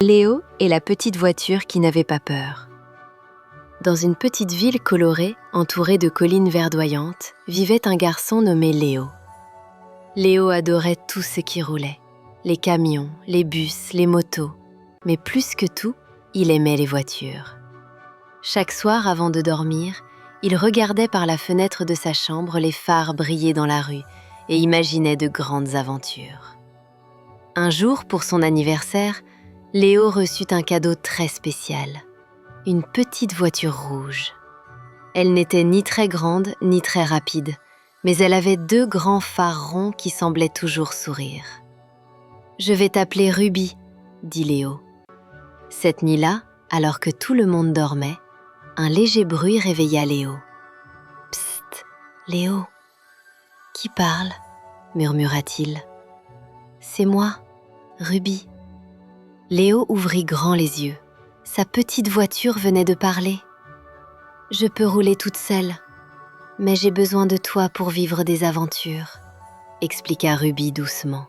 Léo et la petite voiture qui n'avait pas peur. Dans une petite ville colorée, entourée de collines verdoyantes, vivait un garçon nommé Léo. Léo adorait tout ce qui roulait, les camions, les bus, les motos, mais plus que tout, il aimait les voitures. Chaque soir, avant de dormir, il regardait par la fenêtre de sa chambre les phares briller dans la rue et imaginait de grandes aventures. Un jour, pour son anniversaire, Léo reçut un cadeau très spécial, une petite voiture rouge. Elle n'était ni très grande ni très rapide, mais elle avait 2 grands phares ronds qui semblaient toujours sourire. « Je vais t'appeler Ruby », dit Léo. Cette nuit-là, alors que tout le monde dormait, un léger bruit réveilla Léo. « Psst, Léo !»« Qui parle ?» murmura-t-il. « C'est moi, Ruby. » Léo ouvrit grand les yeux. Sa petite voiture venait de parler. « Je peux rouler toute seule, mais j'ai besoin de toi pour vivre des aventures, » expliqua Ruby doucement.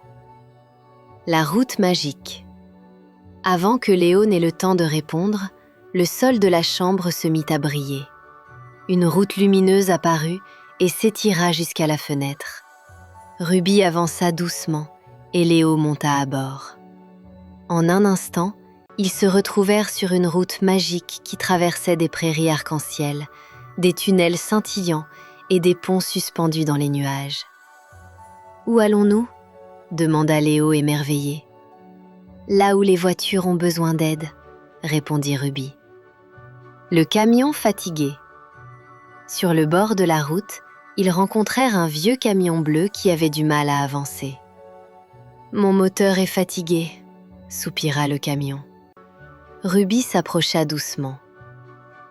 La route magique. Avant que Léo n'ait le temps de répondre, le sol de la chambre se mit à briller. Une route lumineuse apparut et s'étira jusqu'à la fenêtre. Ruby avança doucement et Léo monta à bord. En un instant, ils se retrouvèrent sur une route magique qui traversait des prairies arc-en-ciel, des tunnels scintillants et des ponts suspendus dans les nuages. « Où allons-nous » demanda Léo émerveillé. « Là où les voitures ont besoin d'aide » répondit Ruby. Le camion fatigué. Sur le bord de la route, ils rencontrèrent un vieux camion bleu qui avait du mal à avancer. « Mon moteur est fatigué » soupira le camion. Ruby s'approcha doucement.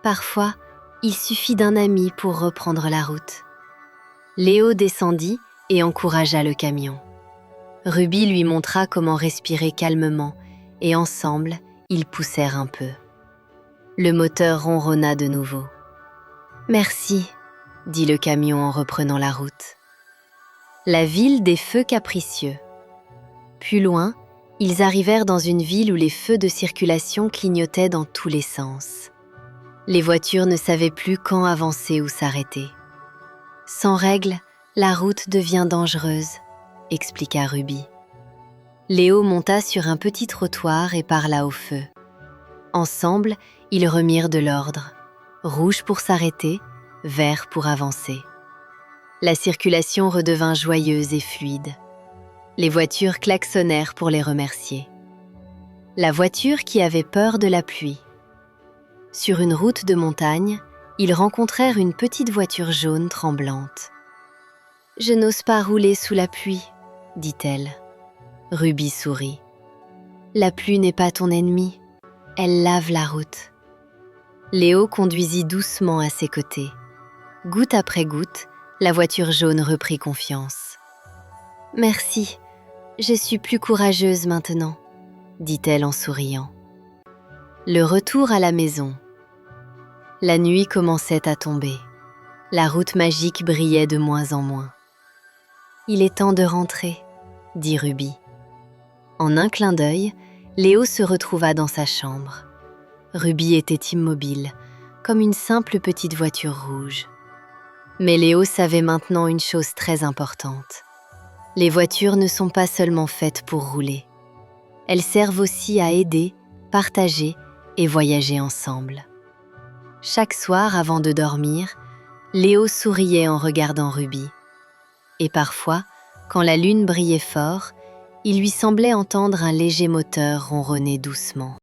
Parfois, il suffit d'un ami pour reprendre la route. Léo descendit et encouragea le camion. Ruby lui montra comment respirer calmement et ensemble, ils poussèrent un peu. Le moteur ronronna de nouveau. « Merci », dit le camion en reprenant la route. La ville des feux capricieux. Plus loin, ils arrivèrent dans une ville où les feux de circulation clignotaient dans tous les sens. Les voitures ne savaient plus quand avancer ou s'arrêter. « Sans règles, la route devient dangereuse », expliqua Ruby. Léo monta sur un petit trottoir et parla au feu. Ensemble, ils remirent de l'ordre. Rouge pour s'arrêter, vert pour avancer. La circulation redevint joyeuse et fluide. Les voitures klaxonnèrent pour les remercier. La voiture qui avait peur de la pluie. Sur une route de montagne, ils rencontrèrent une petite voiture jaune tremblante. « Je n'ose pas rouler sous la pluie, » dit-elle. Ruby sourit. « La pluie n'est pas ton ennemie, elle lave la route. » Léo conduisit doucement à ses côtés. Goutte après goutte, la voiture jaune reprit confiance. « Merci. Je suis plus courageuse maintenant, » dit-elle en souriant. Le retour à la maison. La nuit commençait à tomber. La route magique brillait de moins en moins. « Il est temps de rentrer, » dit Ruby. En un clin d'œil, Léo se retrouva dans sa chambre. Ruby était immobile, comme une simple petite voiture rouge. Mais Léo savait maintenant une chose très importante. Les voitures ne sont pas seulement faites pour rouler. Elles servent aussi à aider, partager et voyager ensemble. Chaque soir, avant de dormir, Léo souriait en regardant Ruby. Et parfois, quand la lune brillait fort, il lui semblait entendre un léger moteur ronronner doucement.